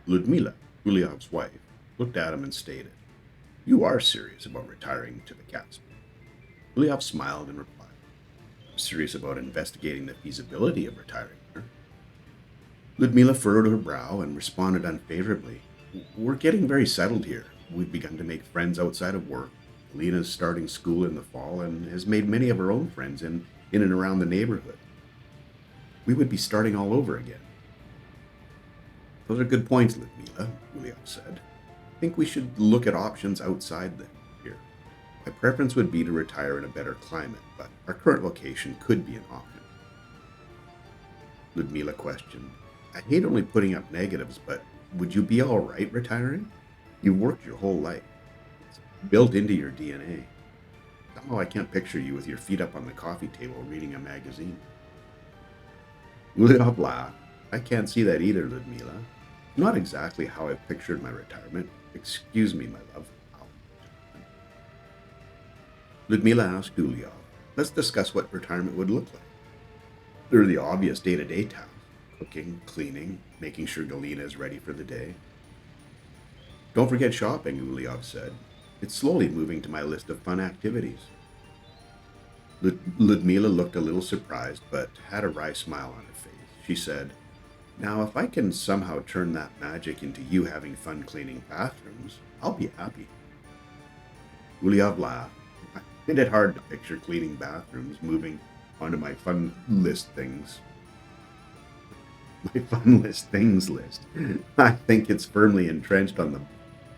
Ludmila, Uliov's wife, looked at him and stated, "You are serious about retiring to the Caspian." Uliov smiled and replied, "I'm serious about investigating the feasibility of retiring there." Ludmila furrowed her brow and responded unfavorably, "We're getting very settled here. We've begun to make friends outside of work. Lena's starting school in the fall and has made many of her own friends in and around the neighborhood. We would be starting all over again." "Those are good points, Ludmila," Uliov said. "I think we should look at options outside here. My preference would be to retire in a better climate, but our current location could be an option." Ludmila questioned, "I hate only putting up negatives, but would you be all right retiring? You've worked your whole life. It's built into your DNA. Somehow I can't picture you with your feet up on the coffee table reading a magazine." Uliov laughed. "I can't see that either, Ludmila. Not exactly how I pictured my retirement. Excuse me, my love." Ludmila asked Uliov, "Let's discuss what retirement would look like. There are the obvious day-to-day tasks: cooking, cleaning, making sure Galina is ready for the day." "Don't forget shopping," Uliov said. "It's slowly moving to my list of fun activities." Ludmila looked a little surprised, but had a wry smile on her face. She said, "Now, if I can somehow turn that magic into you having fun cleaning bathrooms, I'll be happy." Uliov laughed. "I find it hard to picture cleaning bathrooms moving onto my fun list things. My fun list things list. I think it's firmly entrenched on the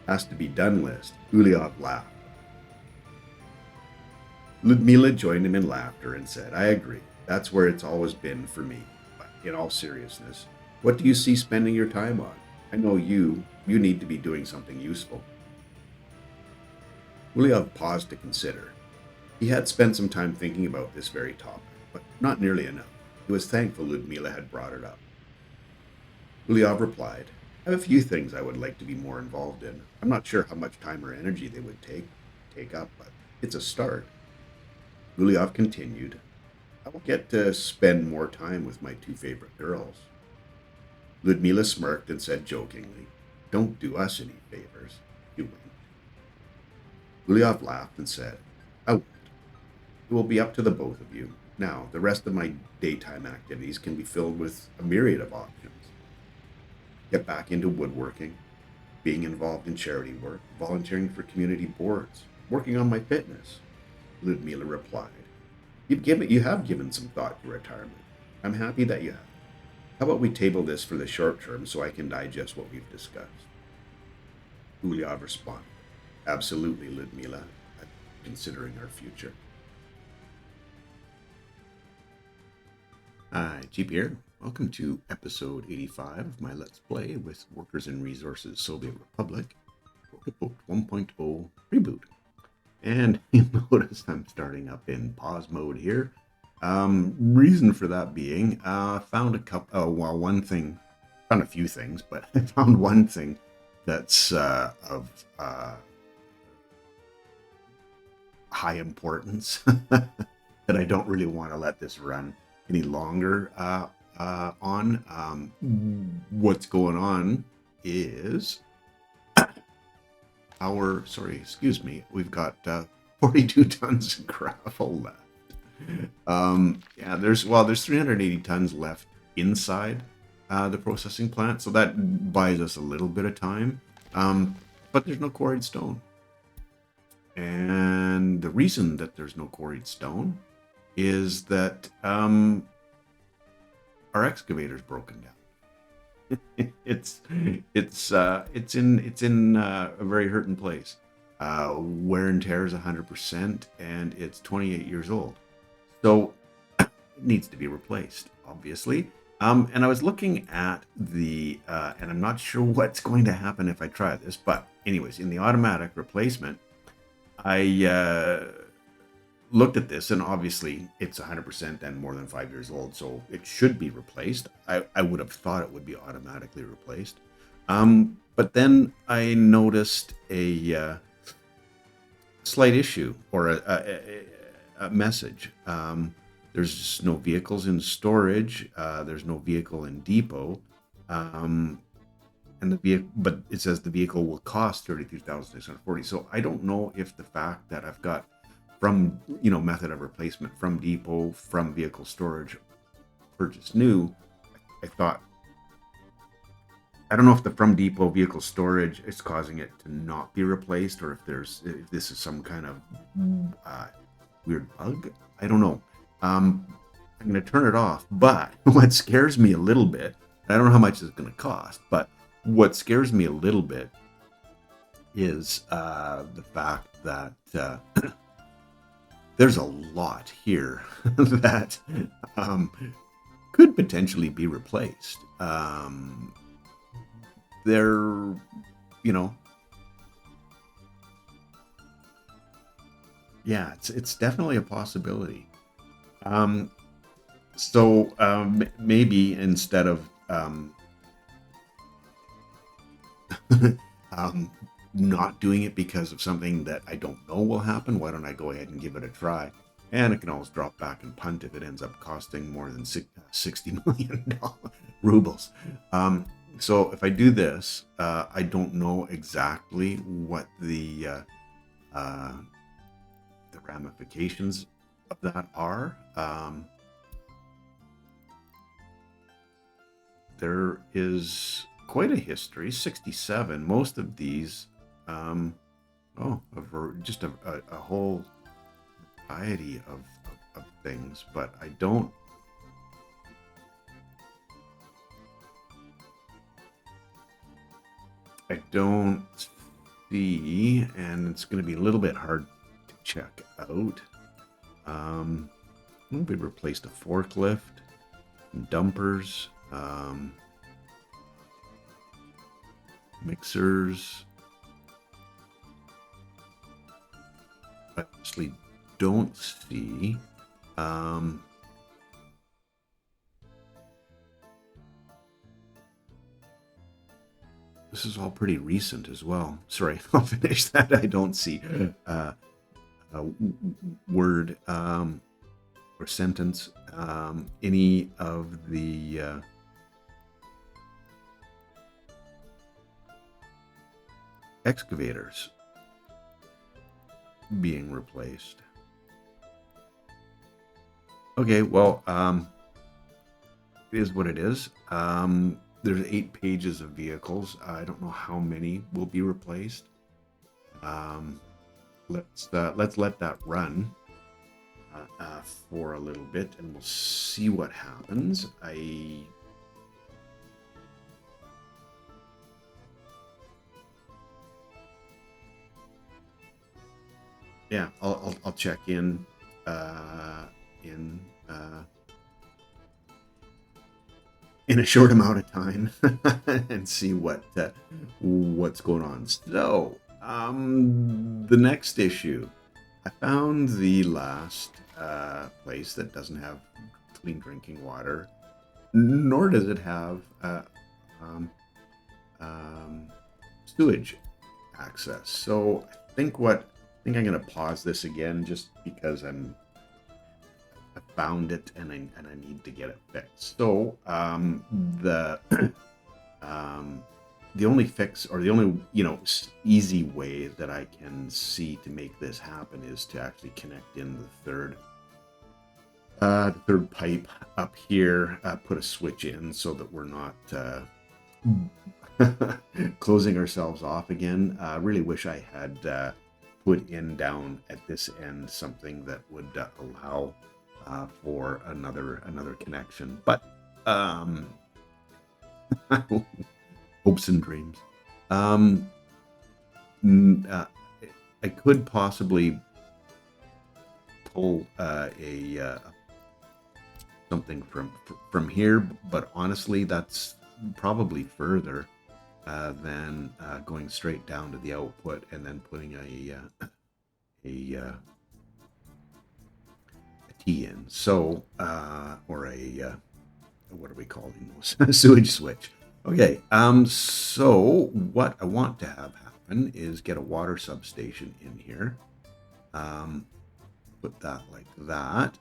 has to be done list." Uliov laughed. Ludmila joined him in laughter and said, "I agree. That's where it's always been for me. But in all seriousness, what do you see spending your time on? I know you need to be doing something useful." Uliov paused to consider. He had spent some time thinking about this very topic, but not nearly enough. He was thankful Ludmila had brought it up. Uliov replied, "I have a few things I would like to be more involved in. I'm not sure how much time or energy they would take up, but it's a start." Uliov continued, "I will get to spend more time with my two favorite girls." Ludmila smirked and said jokingly, "Don't do us any favors." She winked. Uliov laughed and said, "I won't. It will be up to the both of you. Now, the rest of my daytime activities can be filled with a myriad of options. Get back into woodworking, being involved in charity work, volunteering for community boards, working on my fitness." Ludmila replied, You have given some thought to retirement. I'm happy that you have. How about we table this for the short term so I can digest what we've discussed?" Uliov responded, "Absolutely, Ludmila. I'm considering our future." Hi, Jeep here. Welcome to episode 85 of my Let's Play with Workers and Resources Soviet Republic, Bucht 1.0 Reboot. And you'll notice I'm starting up in pause mode here. Reason for that being, found found a few things, but I found one thing that's of high importance that I don't really want to let this run any longer on. What's going on is we've got 42 tons of gravel left. There's 380 tons left inside the processing plant, so that buys us a little bit of time. But there's no quarried stone. And the reason that there's no quarried stone is that our excavator's broken down. it's in a very hurting place. Wear and tear is 100%, and it's 28 years old, so it needs to be replaced, obviously. And I was looking at the and I'm not sure what's going to happen if I try this, but anyways, in the automatic replacement, I looked at this, and obviously it's 100% and more than 5 years old, so it should be replaced. I would have thought it would be automatically replaced. But then I noticed a slight issue, or a message. There's no vehicles in storage. There's no vehicle in depot. and the vehicle, but it says the vehicle will cost 33,640. So I don't know if the fact that I've got from, method of replacement, from depot, from vehicle storage, purchased new, I thought, I don't know if the from depot vehicle storage is causing it to not be replaced, or if this is some kind of weird bug. I don't know. I'm going to turn it off, but what scares me a little bit, I don't know how much it's going to cost, but what scares me a little bit is the fact that there's a lot here that could potentially be replaced. They're, yeah, it's definitely a possibility. So maybe instead of not doing it because of something that I don't know will happen, why don't I go ahead and give it a try? And it can always drop back and punt if it ends up costing more than 60 million rubles. So if I do this, I don't know exactly what the ramifications of that are. There is quite a history. 67. Most of these, just a whole variety of things, but I don't see, and it's going to be a little bit hard to check out. We replaced a forklift, dumpers, mixers. I actually don't see. This is all pretty recent as well. Sorry, I'll finish that. I don't see a word or sentence, any of the excavators being replaced. Okay, well, it is what it is. There's 8 pages of vehicles. I don't know how many will be replaced. Let's let that run for a little bit, and we'll see what happens. I'll check in in a short amount of time and see what's going on. So, the next issue, I found the last place that doesn't have clean drinking water, nor does it have sewage access. So I think I'm going to pause this again just because I found it and I need to get it fixed. So the only fix, or the only easy way that I can see to make this happen is to actually connect in the third pipe up here, put a switch in so that we're not closing ourselves off again. I really wish I had put in down at this end something that would allow for another connection, but hopes and dreams. I could possibly pull something from here, but honestly, that's probably further than going straight down to the output and then putting a T in. So, or what are we calling those? Sewage switch. Okay. So what I want to have happen is get a water substation in here. Put that like that.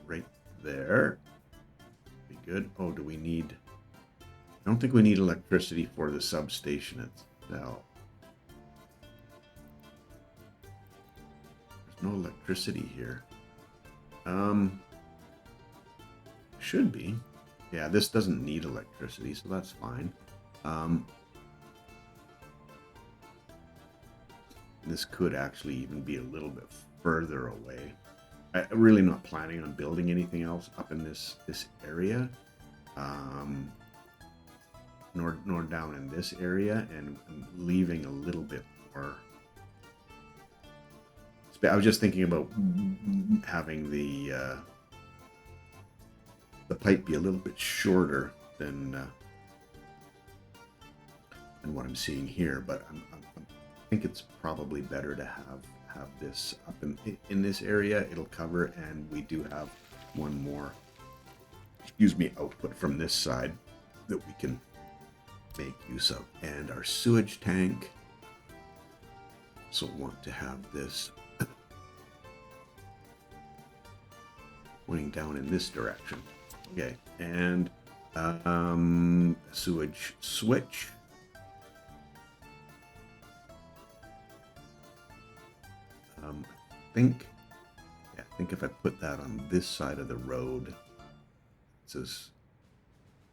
Right there. Be good. Oh, do we need... I don't think we need electricity for the substation itself. There's no electricity here. Should be. Yeah, this doesn't need electricity, so that's fine. This could actually even be a little bit further away. I'm really not planning on building anything else up in this area, nor down in this area, and leaving a little bit more. I was just thinking about having the pipe be a little bit shorter than what I'm seeing here, but I think it's probably better to have this up in this area. It'll cover, and we do have one more, output from this side that we can make use of. And our sewage tank, so want to have this pointing down in this direction. Okay, and sewage switch. I think if I put that on this side of the road, it's as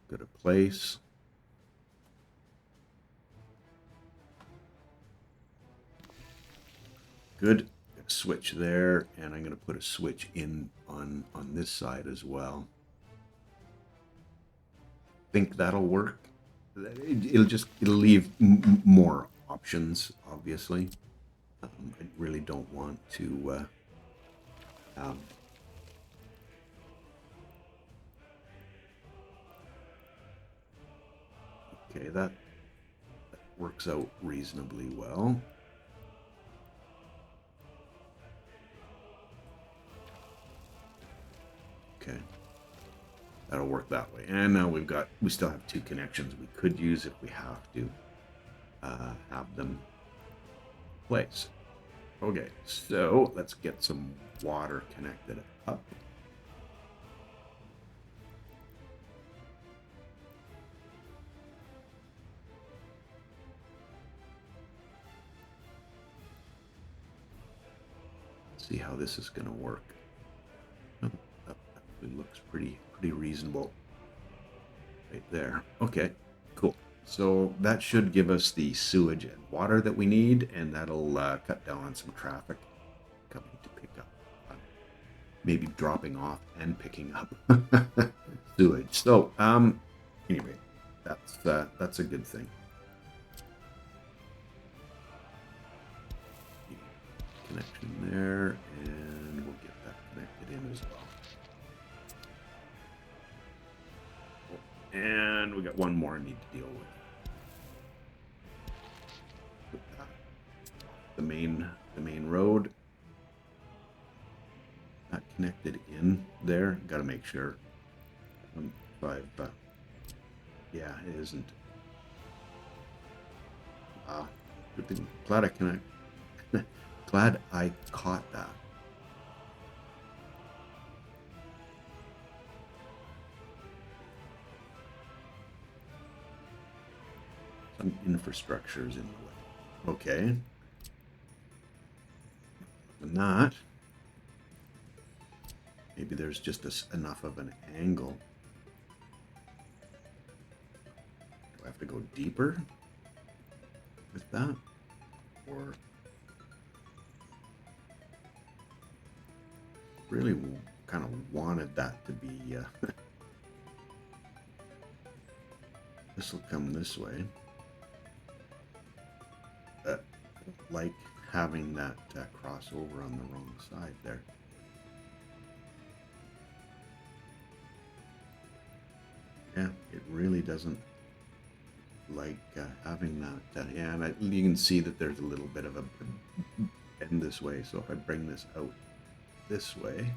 good a place. Good. Switch there, and I'm going to put a switch in on this side as well. Think that'll work. It'll leave more options, obviously. I really don't want to okay, that works out reasonably well. Okay, that'll work that way. And now we still have two connections we could use if we have to have them placed. Okay, so let's get some water connected up. See how this is going to work. It looks pretty reasonable right there. Okay, cool. So that should give us the sewage and water that we need, and that'll cut down on some traffic coming to pick up, maybe dropping off and picking up sewage. So anyway, that's a good thing. Connection there, and we'll get that connected in as well. And we got one more I need to deal with. The main road. Not connected in there. Got to make sure. Yeah, it isn't. Glad I connect. Glad I caught that. Some infrastructure's in the way. Okay. And not. Maybe there's just enough of an angle. Do I have to go deeper with that? Or really kind of wanted that to be this will come this way. Like having that crossover on the wrong side there. Yeah, it really doesn't like having that. Yeah, and you can see that there's a little bit of a bend this way. So if I bring this out this way,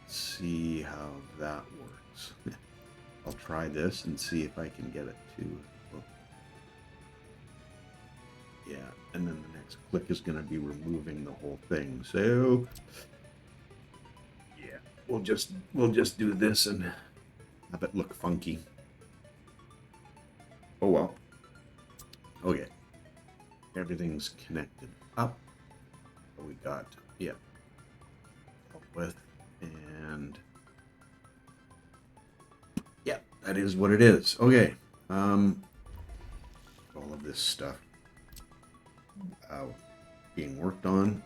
see how that works. I'll try this and see if I can get it to. Yeah, and then the next click is going to be removing the whole thing. So we'll just do this and have it look funky. Oh well. Okay. Everything's connected up. We got with, and that is what it is. Okay. All of this stuff being worked on.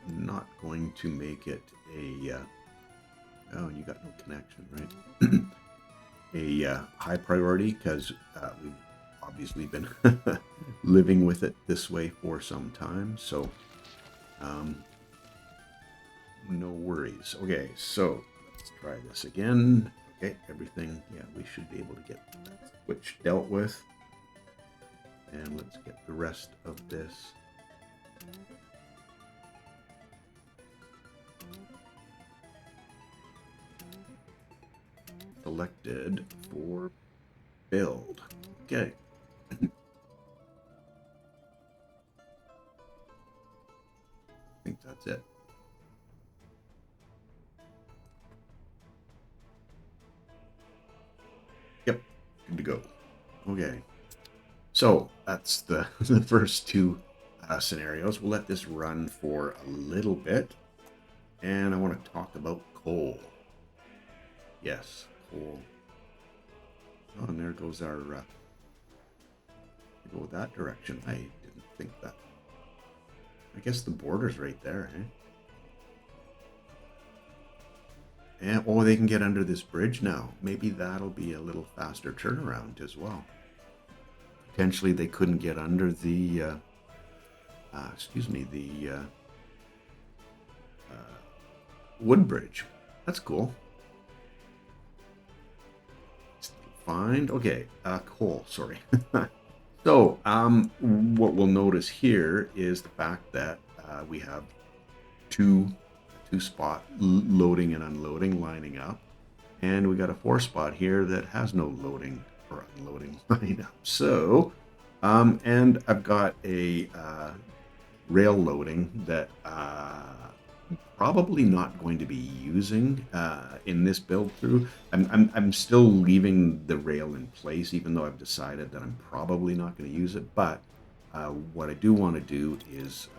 Not going to make it a oh, you got no connection, right? A high priority, because we've obviously been living with it this way for some time, so no worries. Okay, so let's try this again. Okay, everything, we should be able to get that switch dealt with, and let's get the rest of this selected for build. Okay. I think that's it. Yep, good to go. Okay. So that's the first two scenarios. We'll let this run for a little bit. And I want to talk about coal. Yes, cool. Oh, and there goes our go that direction. I didn't think that. I guess the border's right there, eh? And oh, they can get under this bridge now. Maybe that'll be a little faster turnaround as well. Potentially they couldn't get under the the wood bridge. That's cool. Find, okay, coal, sorry. So, what we'll notice here is the fact that we have two spot loading and unloading lining up, and we got a 4-spot here that has no loading or unloading line up. So, and I've got a rail loading that probably not going to be using in this build through. I'm still leaving the rail in place, even though I've decided that I'm probably not going to use it. But what I do want to do is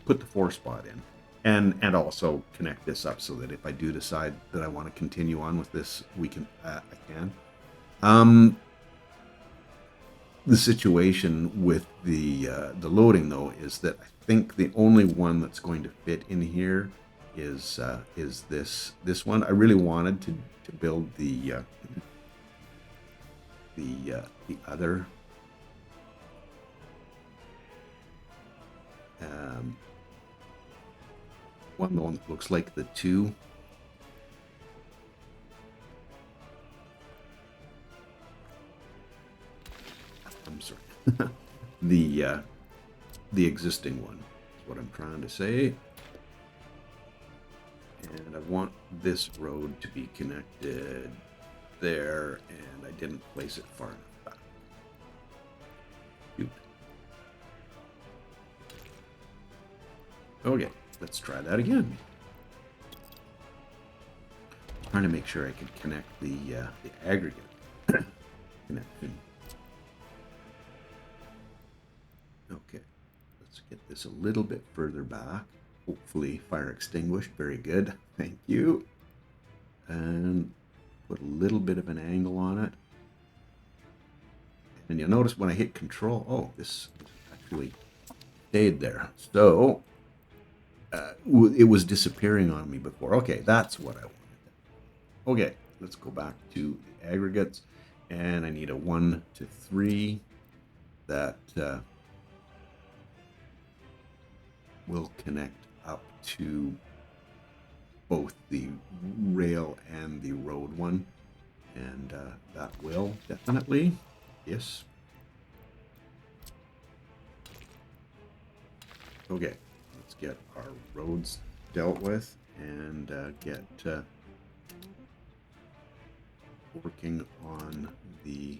put the 4-spot in, and also connect this up so that if I do decide that I want to continue on with this, we can I can. The situation with the loading, though, is that I think the only one that's going to fit in here is this one. I really wanted to build the other one, the one that looks like the 2. I'm sorry. The existing one is what I'm trying to say. And I want this road to be connected there, and I didn't place it far enough back. Shoot. Okay, let's try that again. I'm trying to make sure I can connect the aggregate connection. Okay, let's get this a little bit further back. Hopefully fire extinguished. Very good. Thank you. And put a little bit of an angle on it. And you'll notice when I hit control, oh, this actually stayed there. So it was disappearing on me before. Okay, that's what I wanted. Okay, let's go back to the aggregates. And I need a 1 to 3 that will connect up to both the rail and the road one, and that will definitely, yes. Okay, let's get our roads dealt with and get working on the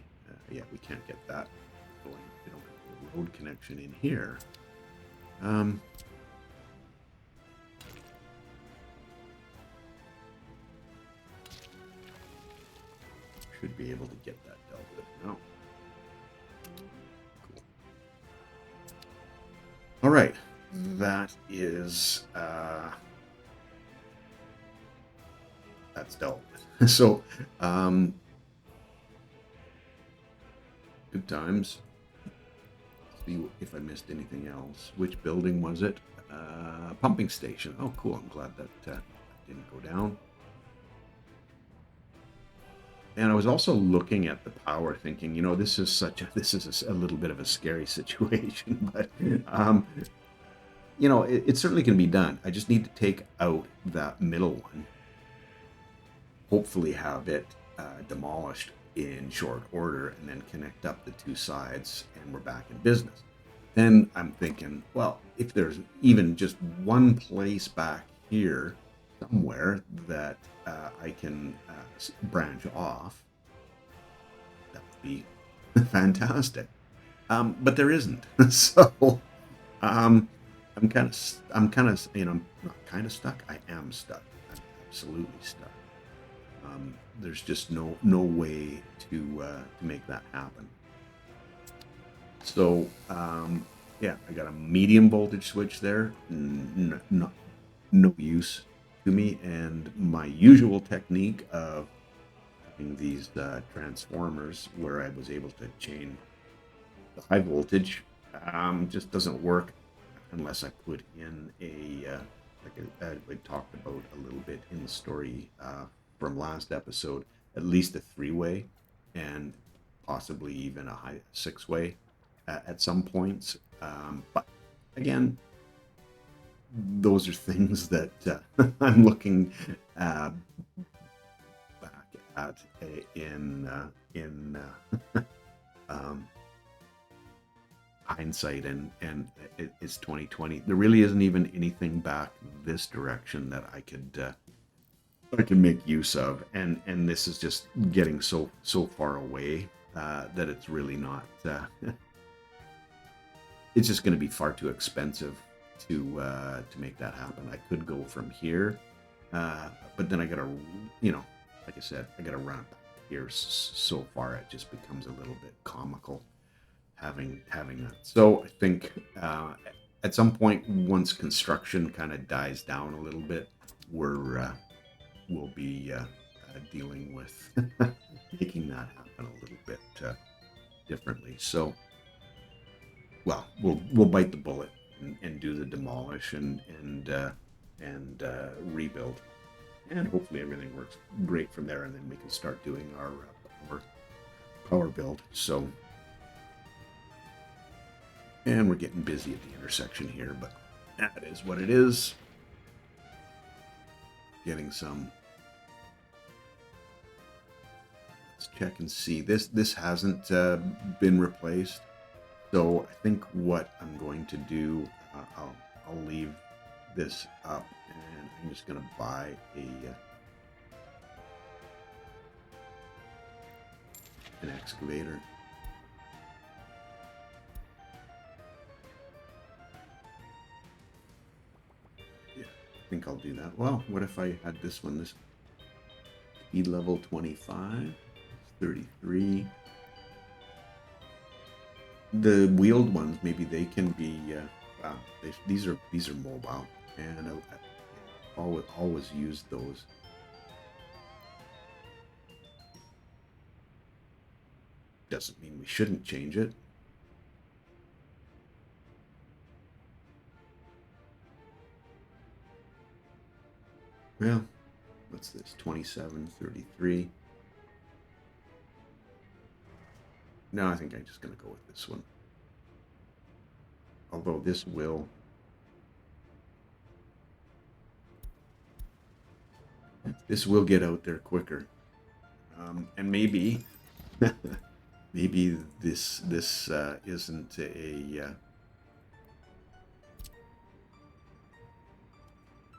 Yeah, we can't get that going. We don't have a road connection in here. Should be able to get that dealt with now. Cool. All right, that is that's dealt with. So, good times. See if I missed anything else. Which building was it? Pumping station. Oh, cool. I'm glad that didn't go down. And I was also looking at the power, thinking, this is a little bit of a scary situation, but it certainly can be done. I just need to take out that middle one, hopefully have it demolished in short order, and then connect up the two sides, and we're back in business. Then I'm thinking, well, if there's even just one place back here somewhere that I can branch off, that would be fantastic. But there isn't. So I'm kind of I'm not kind of stuck. I am stuck. I'm absolutely stuck. There's just no way to make that happen. So yeah, I got a medium voltage switch there. No use to me, and my usual technique of having these transformers where I was able to chain the high voltage just doesn't work unless I put in like I talked about a little bit in the story from last episode, at least a 3-way and possibly even a high 6-way at some points. But again, those are things that I'm looking back at in hindsight, and it's 2020. There really isn't even anything back this direction that I can make use of, and this is just getting so far away that it's really not. It's just going to be far too expensive to make that happen. I could go from here, but then I gotta, like I said, I gotta run it back here so far. It just becomes a little bit comical having that. So I think at some point, once construction kind of dies down a little bit, we'll be dealing with making that happen a little bit differently. So, well, we'll bite the bullet and do the demolish and rebuild, and hopefully everything works great from there, and then we can start doing our power build. So, and we're getting busy at the intersection here, but that is what it is. Getting some. Let's check and see. This hasn't been replaced. So I think what I'm going to do, I'll leave this up, and I'm just going to buy an excavator. Yeah, I think I'll do that. Well, what if I had this one? This speed level 25, 33. The wheeled ones, maybe they can be. Wow, these are mobile, and I always use those. Doesn't mean we shouldn't change it. Well, what's this? 27, 33. No, I think I'm just going to go with this one. Although this will... get out there quicker. And maybe... maybe this isn't a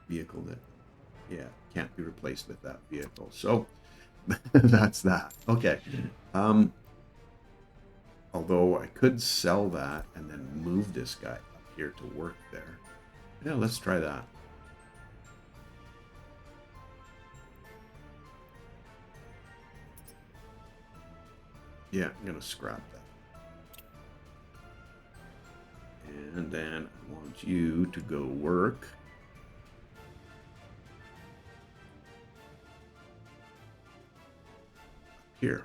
vehicle that... Yeah, can't be replaced with that vehicle. So, that's that. Okay. Although I could sell that and then move this guy up here to work there. Yeah, let's try that. Yeah, I'm going to scrap that. And then I want you to go work here.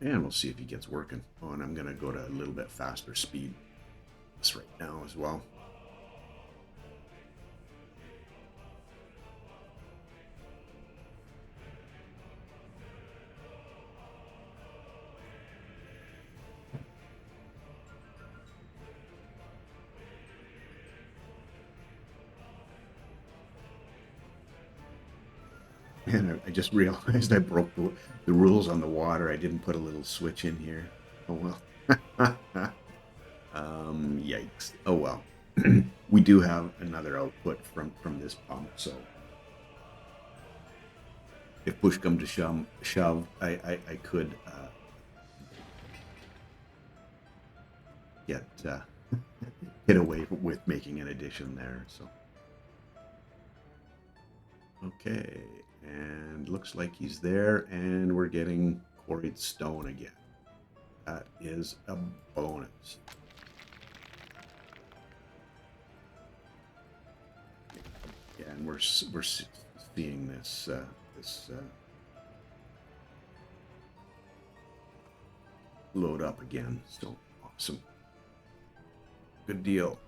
And we'll see if he gets working. Oh, and I'm going to go to a little bit faster speed this right now as well. And I just realized I broke the rules on the water. I didn't put a little switch in here. Oh well. Yikes. Oh well. We do have another output from this pump, so if push comes to shove, I could get get away with making an addition there. So okay, and looks like he's there, and we're getting quarried stone again. That is a bonus. Yeah, and we're seeing this load up again. So awesome. Good deal.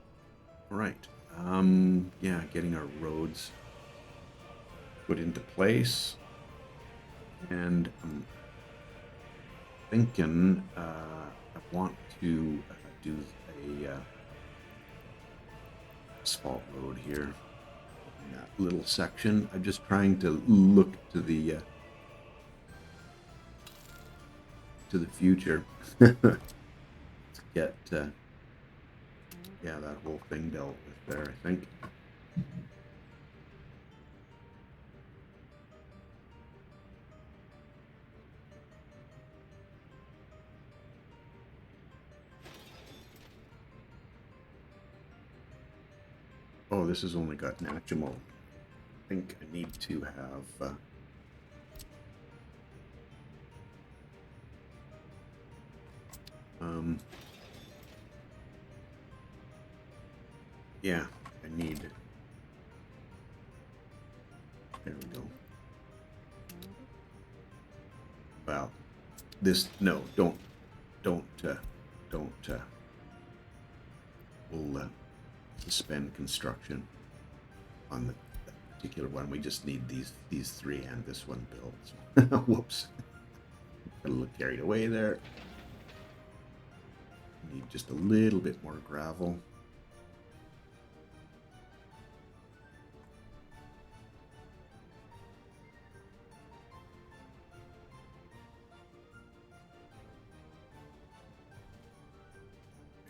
All right. Yeah, getting our roads put into place, and I'm thinking I want to do a asphalt road here in that little section. I'm just trying to look to the future to get yeah, that whole thing dealt with there, I think. Oh, this has only got Natchimal. I think I need to have yeah, I need. There we go. Well, this no, don't. We'll suspend construction on that particular one. We just need these three and this one built. So, whoops, got a little carried away there. Need just a little bit more gravel.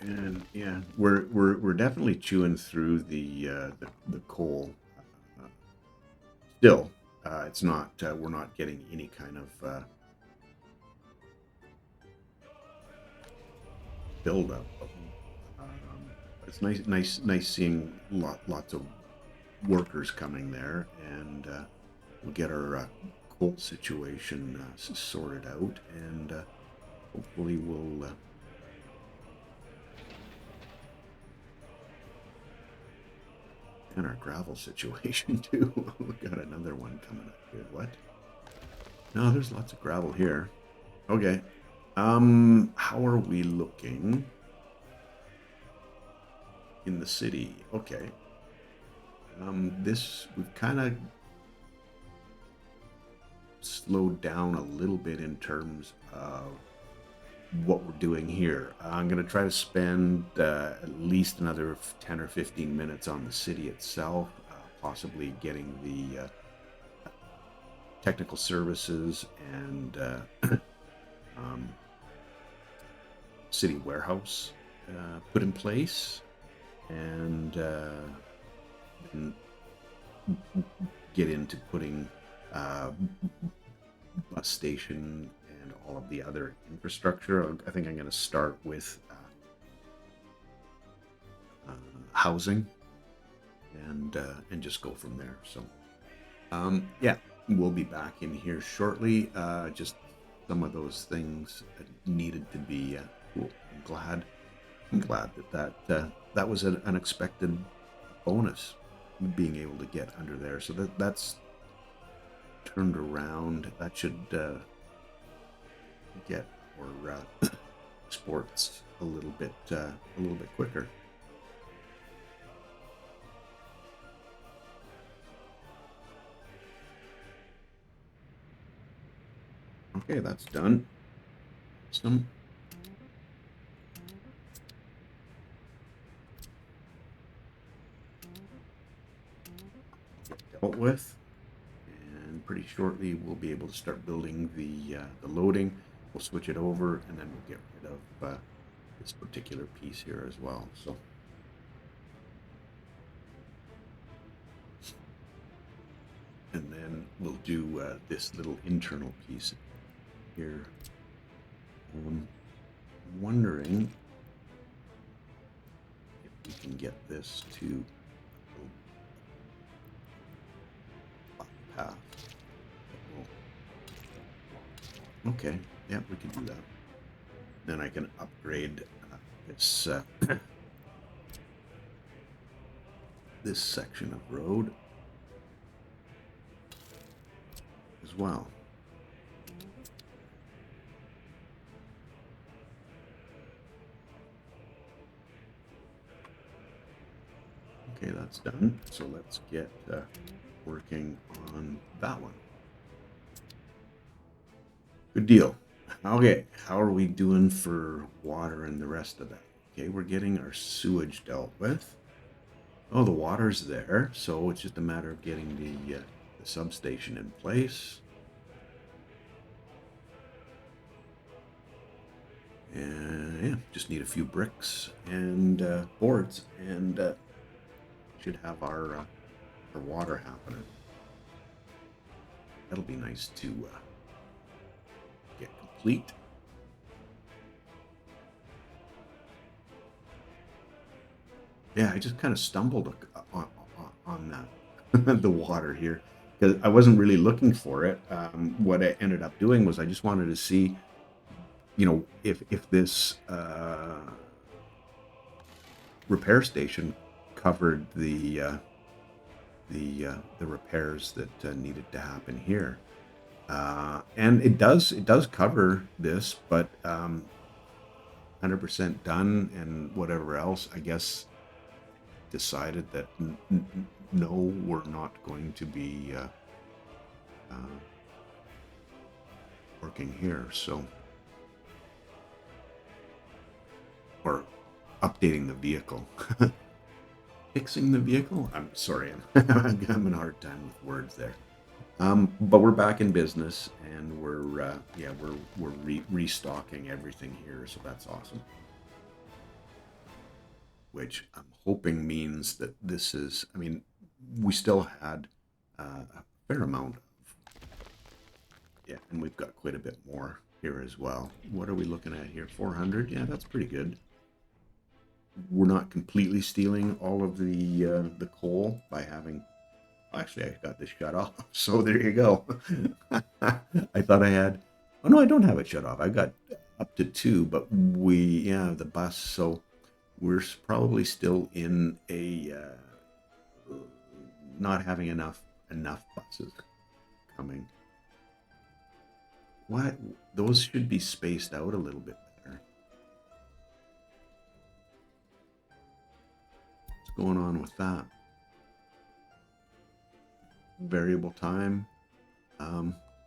And yeah, we're definitely chewing through the coal. Still, it's not. We're not getting any kind of buildup. It's nice seeing lots of workers coming there, and we'll get our coal situation sorted out, and hopefully we'll. And our gravel situation too. We got another one coming up here. What? No, there's lots of gravel here. Okay. How are we looking in the city? Okay. This we've kind of slowed down a little bit in terms of what we're doing here. I'm going to try to spend at least another 10 or 15 minutes on the city itself, possibly getting the technical services and city warehouse put in place. and then get into putting bus station and all of the other infrastructure. I think I'm going to start with housing and just go from there. So yeah, we'll be back in here shortly. Just some of those things needed to be cool. I'm glad that was an unexpected bonus, being able to get under there. So that's turned around. That should get our sports a little bit quicker. Okay, that's done. Some dealt with, and pretty shortly we'll be able to start building the loading. We'll switch it over, and then we'll get rid of this particular piece here as well. So. And then we'll do this little internal piece here. I'm wondering if we can get this to a path. Okay, yeah, we can do that. Then I can upgrade this this section of road as well. Okay, that's done. So let's get working on that one. Good deal. Okay, how are we doing for water and the rest of that? Okay, we're getting our sewage dealt with. Oh, the water's there, so it's just a matter of getting the substation in place. And yeah, just need a few bricks and boards, and should have our water happening. That'll be nice to get complete. Yeah, I just kind of stumbled on that the water here, because I wasn't really looking for it. What I ended up doing was I just wanted to see, if this repair station covered the repairs that needed to happen here, and it does cover this, but 100% done and whatever else, I guess, decided that no, we're not going to be working here. So, or updating the vehicle. Fixing the vehicle? I'm sorry, I'm having a hard time with words there. But we're back in business, and we're restocking everything here, so that's awesome. Which I'm hoping means that this is, I mean, we still had a fair amount of, yeah, and we've got quite a bit more here as well. What are we looking at here? 400? Yeah, that's pretty good. We're not completely stealing all of the coal by having, actually, I got this shut off, so there you go. I thought I had, oh no, I don't have it shut off. I got up to 2, but the bus, so we're probably still in a not having enough buses coming. What? Those should be spaced out a little bit better. What's going on with that? Variable time.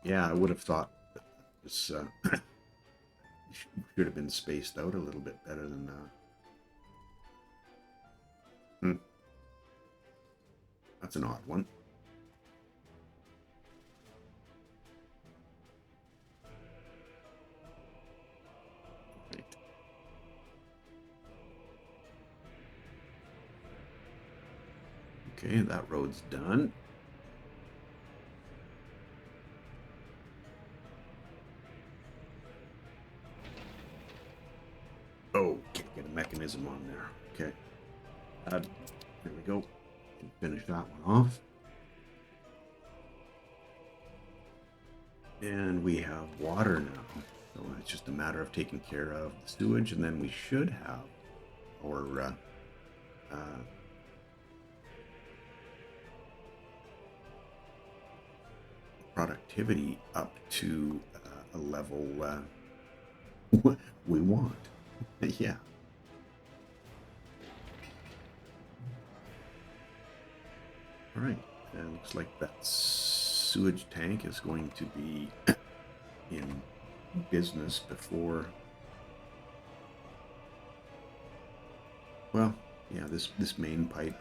Yeah, I would have thought that this should have been spaced out a little bit better than that. That's an odd one. Right. Okay, that road's done. Oh, can't get a mechanism on there. Okay. There we go. Can finish that one off. And we have water now. So it's just a matter of taking care of the sewage, and then we should have our productivity up to a level we want. Yeah. All right. And looks like that sewage tank is going to be in business before. Well, yeah, this main pipe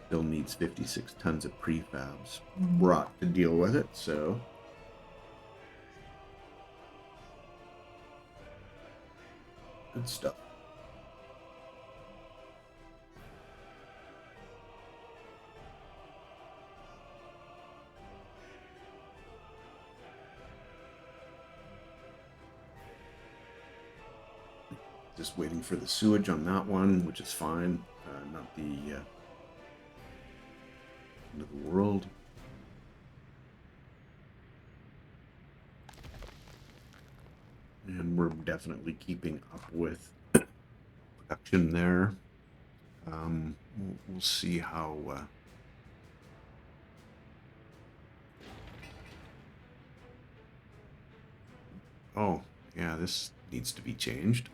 still needs 56 tons of prefabs brought to deal with it, so good stuff. Just waiting for the sewage on that one, which is fine. Not the end of the world. And we're definitely keeping up with production there. We'll see how oh, yeah, this needs to be changed.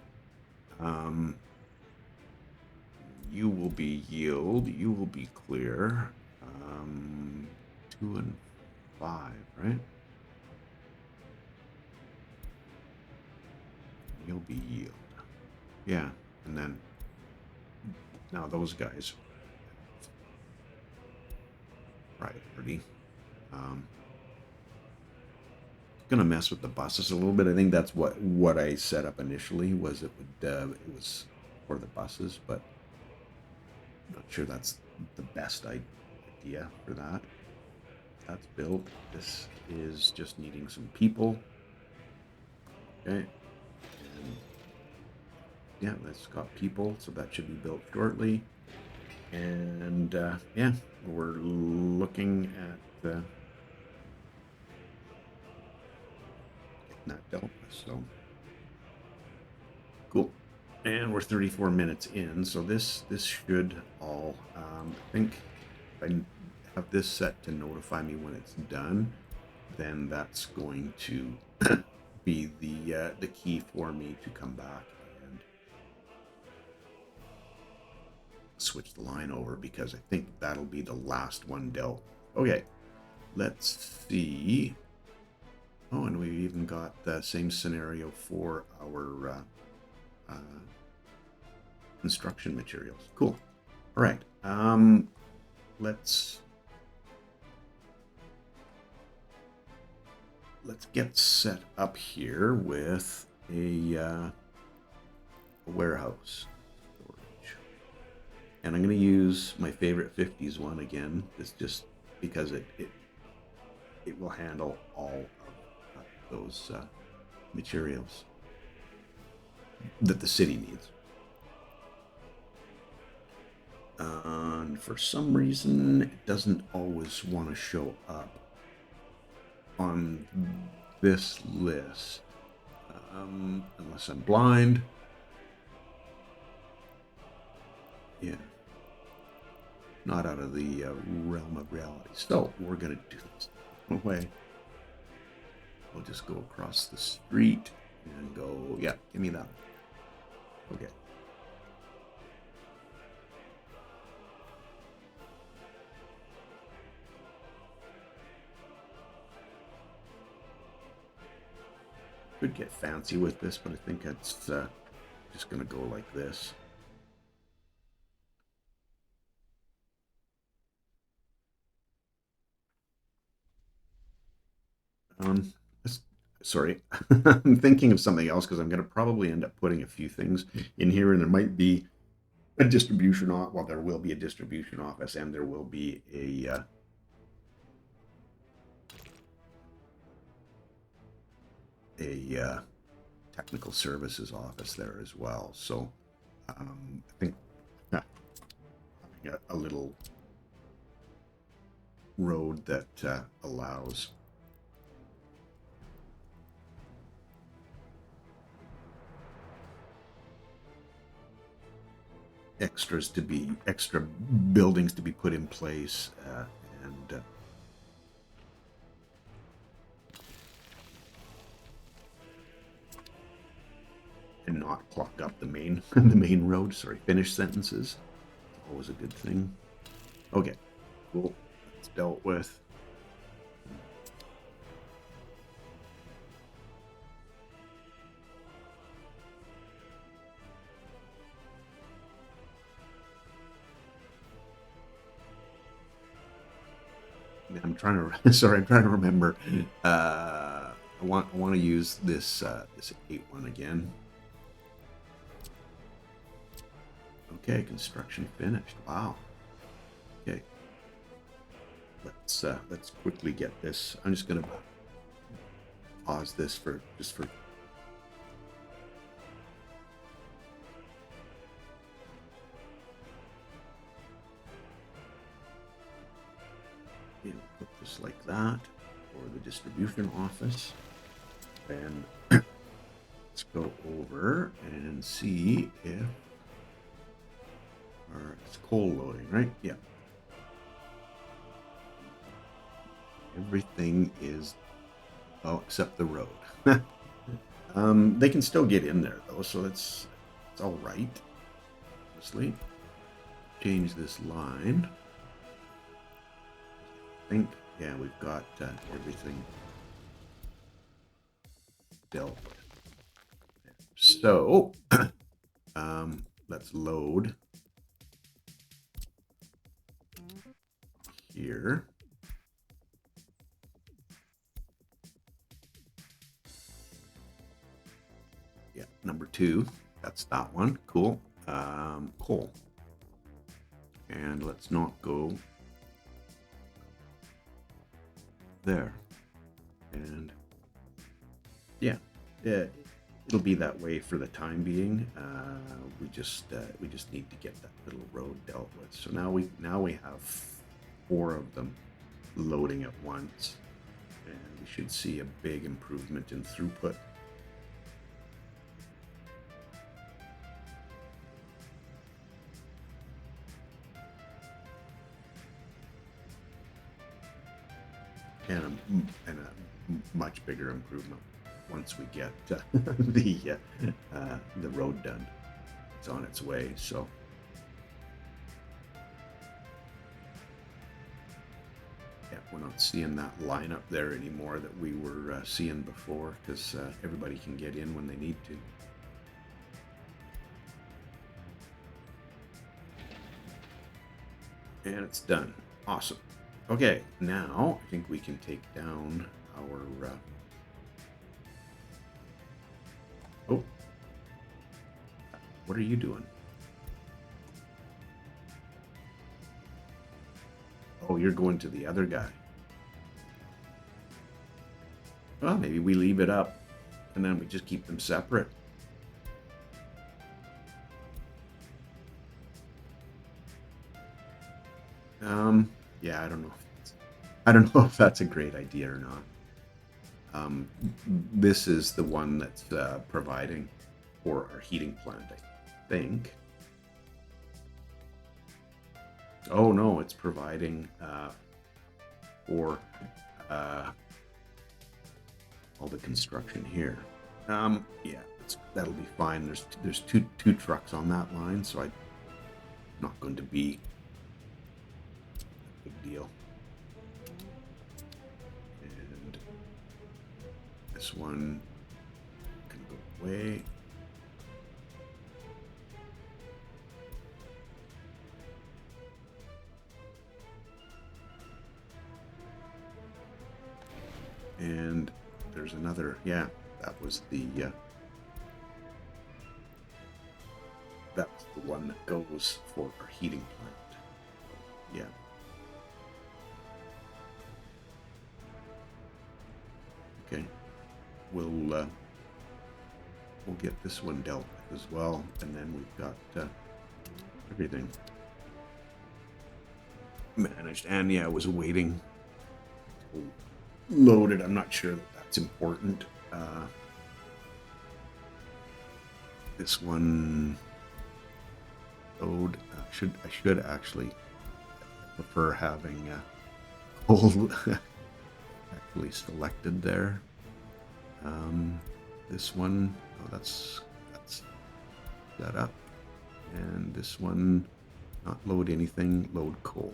You will be yield, you will be clear. 2 and 5, right? You'll be yield. Yeah, and then now those guys priority. Gonna mess with the buses a little bit. I think that's what I set up initially was it was for the buses, but I'm not sure that's the best idea for that. That's built. This is just needing some people. Okay. And yeah, that's got people, so that should be built shortly. And yeah, we're looking at getting that dealt with. So cool. And we're 34 minutes in, so this should all. I think if I have this set to notify me when it's done, then that's going to be the key for me to come back and switch the line over, because I think that'll be the last one dealt. Okay, let's see. Oh, and we've even got the same scenario for our construction materials. Cool. All right. Let's get set up here with a warehouse storage. And I'm going to use my favorite 50s one again. It's just because it will handle all of those materials that the city needs. And for some reason, it doesn't always want to show up on this list, unless I'm blind. Yeah, not out of the realm of reality. So we're gonna do this one way. We'll just go across the street and go. Yeah, give me that. Okay. Could get fancy with this, but I think it's just going to go like this. Sorry, I'm thinking of something else because I'm going to probably end up putting a few things in here, and there might be a distribution office. Well, there will be a distribution office, and there will be a technical services office there as well. So I think having a little road that allows extra buildings to be put in place, and not clog up the main the main road. Sorry, finish sentences. Always a good thing. Okay, cool. It's dealt with. I'm trying to sorry, I'm trying to remember. I want to use this 8-1 again. Okay, construction finished. Wow. Okay. Let's quickly get this. I'm just gonna pause this for put this like that for the distribution office. And let's go over and see if it's coal loading, right? Yeah. Everything is, except the road. They can still get in there though, so it's all right. Honestly, change this line. I think, yeah, we've got everything dealt with. So let's load here. Yeah, number 2. That's that one. Cool. Coal. And let's not go there. And yeah, it'll be that way for the time being. We just need to get that little road dealt with. So now we have 4 of them loading at once, and we should see a big improvement in throughput. And a much bigger improvement once we get the road done. It's on its way. So yeah, we're not seeing that lineup there anymore that we were seeing before, because everybody can get in when they need to. And it's done. Awesome. Okay, now I think we can take down our oh, what are you doing? Oh, you're going to the other guy. Well, maybe we leave it up and then we just keep them separate. Yeah, I don't know if that's a great idea or not. This is the one that's providing for our heating plant, I think. Oh no, it's providing for all the construction here. Yeah, that'll be fine. There's two trucks on that line, so I'm not going to be a big deal. And this one can go away. And there's another, yeah, that was that's the one that goes for our heating plant. Yeah. Okay. We'll get this one dealt with as well, and then we've got everything managed. And yeah, I was waiting. Loaded. I'm not sure that that's important. This one load. I should actually prefer having coal actually selected there. This one, oh, that's set up, and this one, not load anything, load coal.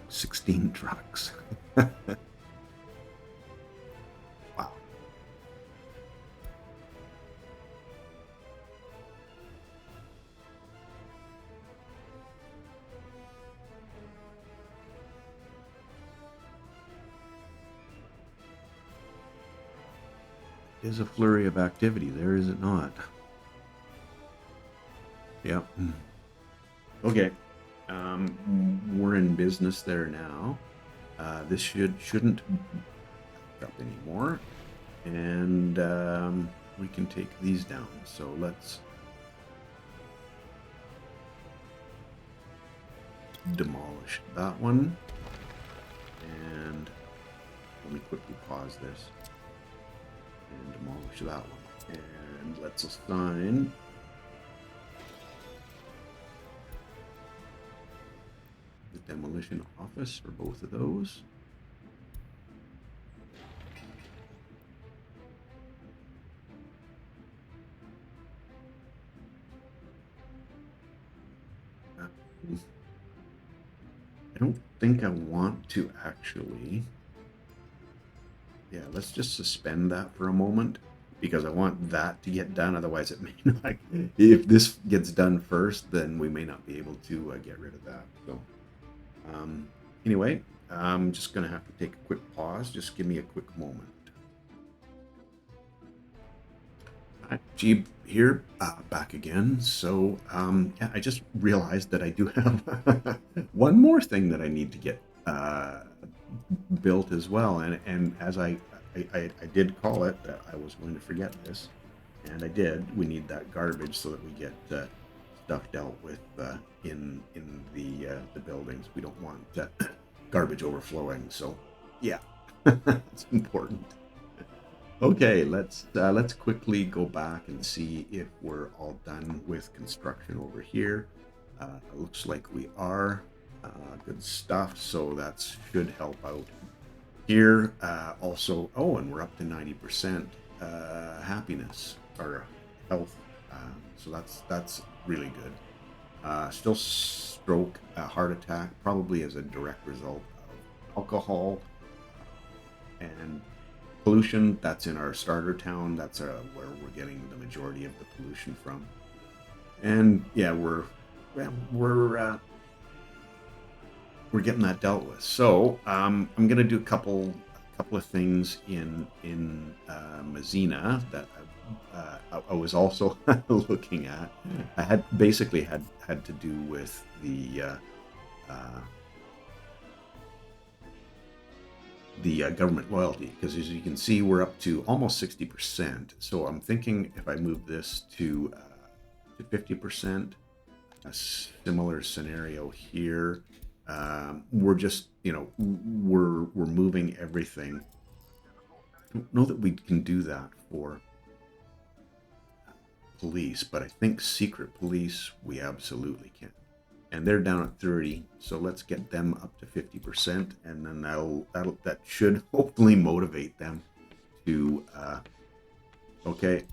$16 trucks. Wow. Is a flurry of activity there, is it not? Yep. Okay. We're in business there now. This shouldn't up anymore, and we can take these down. So let's demolish that one, and let me quickly pause this and demolish that one, and let's assign the demolition office for both of those. I don't think I want to actually. Yeah, let's just suspend that for a moment because I want that to get done. Otherwise, it may not. If this gets done first, then we may not be able to get rid of that. So, anyway, I'm just going to have to take a quick pause. Just give me a quick moment. Jeeb here, back again. So, yeah, I just realized that I do have one more thing that I need to get built as well. And as I did call it, I was going to forget this, and I did. We need that garbage so that we get stuff dealt with in the buildings. We don't want garbage overflowing. So, yeah, it's important. Okay, let's quickly go back and see if we're all done with construction over here. Looks like we are. Good stuff. So that should help out here. Also, oh, and we're up to 90% happiness or health. So that's really good. Still stroke, heart attack, probably as a direct result of alcohol and pollution. That's in our starter town. That's where we're getting the majority of the pollution from. And yeah, we're getting that dealt with. So I'm gonna do a couple of things in Mazzina that I was also looking at. I had basically had to do with the government loyalty, because as you can see, we're up to almost 60%. So I'm thinking if I move this to 50%, a similar scenario here. We're just, we're moving everything. I don't know that we can do that for police, but I think secret police we absolutely can. And they're down at 30, so let's get them up to 50%, and then that should hopefully motivate them to okay,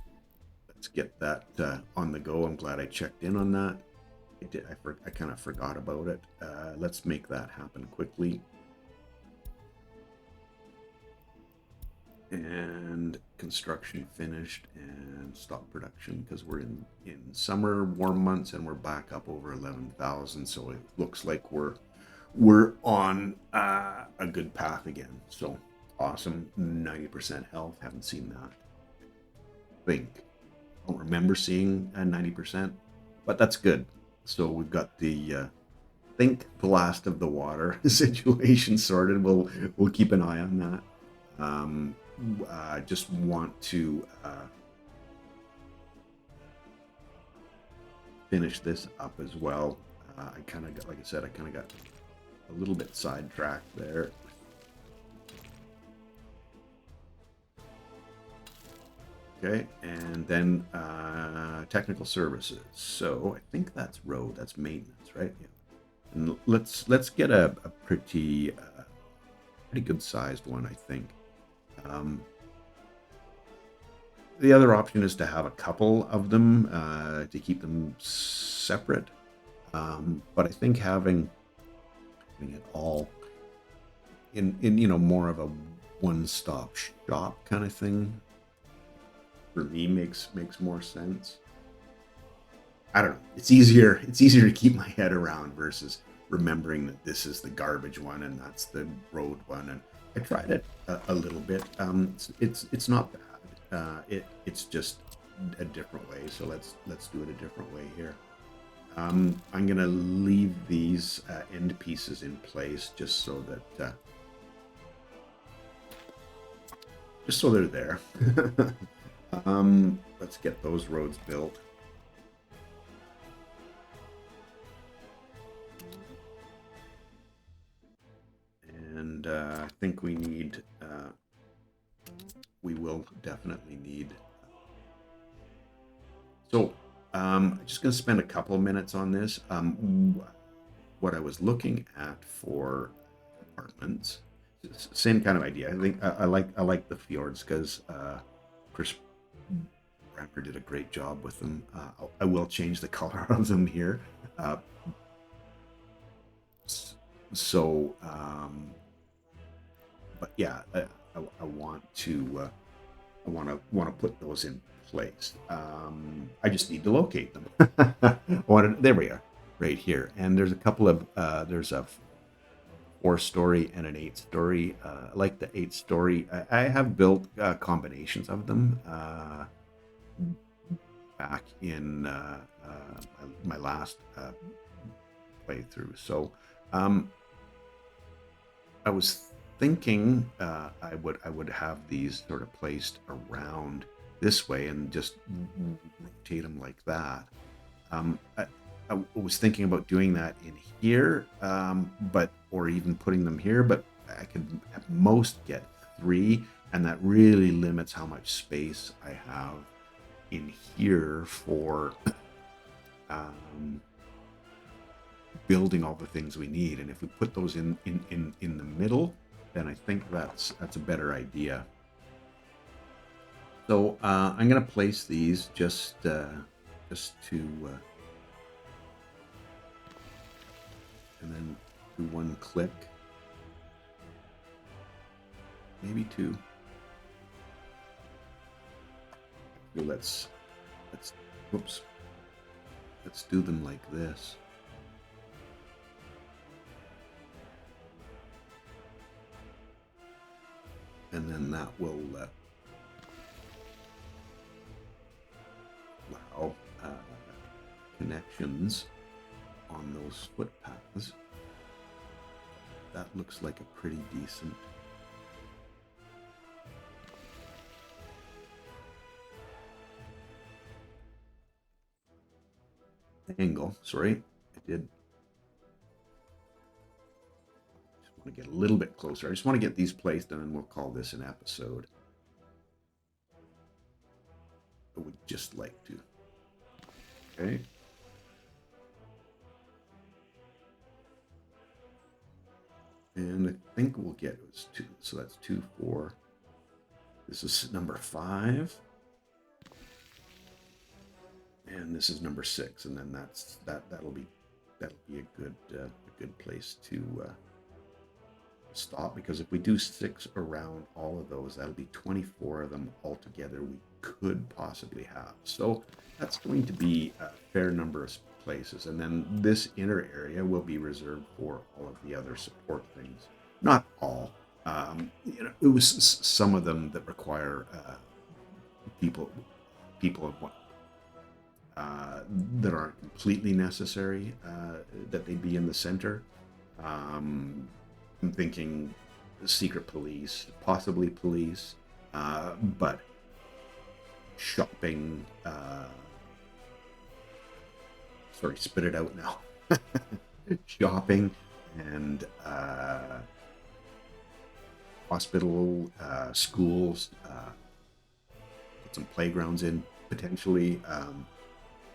let's get that on the go. I'm glad I checked in on that. I kind of forgot about it. Let's make that happen quickly. And construction finished, and stop production because we're in summer warm months and we're back up over 11,000. So it looks like we're on a good path again. So awesome. 90% health. Haven't seen that. think. I don't remember seeing 90%, but that's good. So we've got the think the last of the water situation sorted. We'll keep an eye on that. Just want to finish this up as well. I kind of got, like I said, I kind of got a little bit sidetracked there. Okay, and then technical services. So I think that's road, that's maintenance, right? Yeah. And let's get a pretty good sized one, I think. The other option is to have a couple of them to keep them separate. But I think having it all in more of a one-stop shop kind of thing for me makes more sense. I don't know. It's easier to keep my head around versus remembering that this is the garbage one and that's the road one. And I tried it a little bit. It's not bad. It's just a different way. So let's do it a different way here. I'm gonna leave these end pieces in place just so they're there. Let's get those roads built. And I think we will definitely need. So I'm just going to spend a couple of minutes on this. What I was looking at for apartments, same kind of idea. I think I like the fjords because Chris Brammer did a great job with them. I will change the color of them here. But yeah, I want to put those in place. I just need to locate them. There we are, right here. And there's a couple of there's a 4-story and an 8-story. I like the 8-story. I have built combinations of them back in my last playthrough. So I was thinking I would have these sort of placed around this way and just rotate them like that. I was thinking about doing that in here, or even putting them here, but I could at most get 3, and that really limits how much space I have in here for building all the things we need. And if we put those in the middle, then I think that's a better idea. So I'm going to place these just to and then do 1 click, maybe 2. Let's do them like this. And then that will allow connections on those footpaths. That looks like a pretty decent angle. Sorry, I did. Just want to get a little bit closer. I just want to get these placed, and then we'll call this an episode. I would just like to. Okay. And I think we'll get it was 2. So that's 2, 4. This is number 5. And this is number 6, and then that'll be a good place to stop, because if we do 6 around all of those, that'll be 24 of them altogether we could possibly have. So that's going to be a fair number of places, and then this inner area will be reserved for all of the other support things. Not all. It was some of them that require people people that aren't completely necessary that they be in the center. I'm thinking secret police, possibly police, but shopping. Sorry, spit it out now. Shopping and hospital, schools, put some playgrounds in potentially,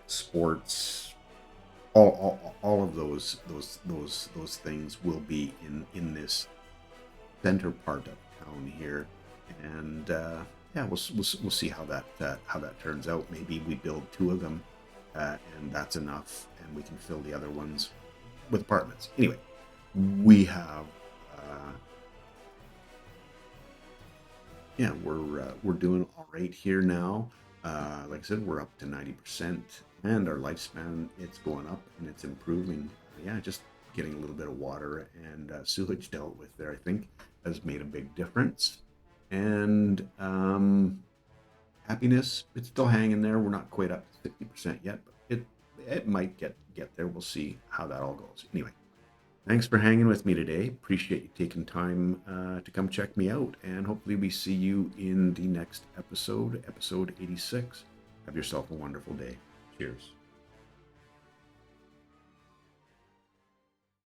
sports. All of those things will be in this center part of town here, and yeah, we'll see how that turns out. Maybe we build two of them, and that's enough, and we can fill the other ones with apartments. Anyway, we have yeah, we're doing all right here now. Like I said, we're up to 90%, and our lifespan, it's going up and it's improving. Yeah, just getting a little bit of water and sewage dealt with there, I think, has made a big difference. And happiness, it's still hanging there. We're not quite up to 60% yet, but it might get there. We'll see how that all goes. Anyway, thanks for hanging with me today. Appreciate you taking time to come check me out, and hopefully we see you in the next episode, episode 86. Have yourself a wonderful day. Cheers.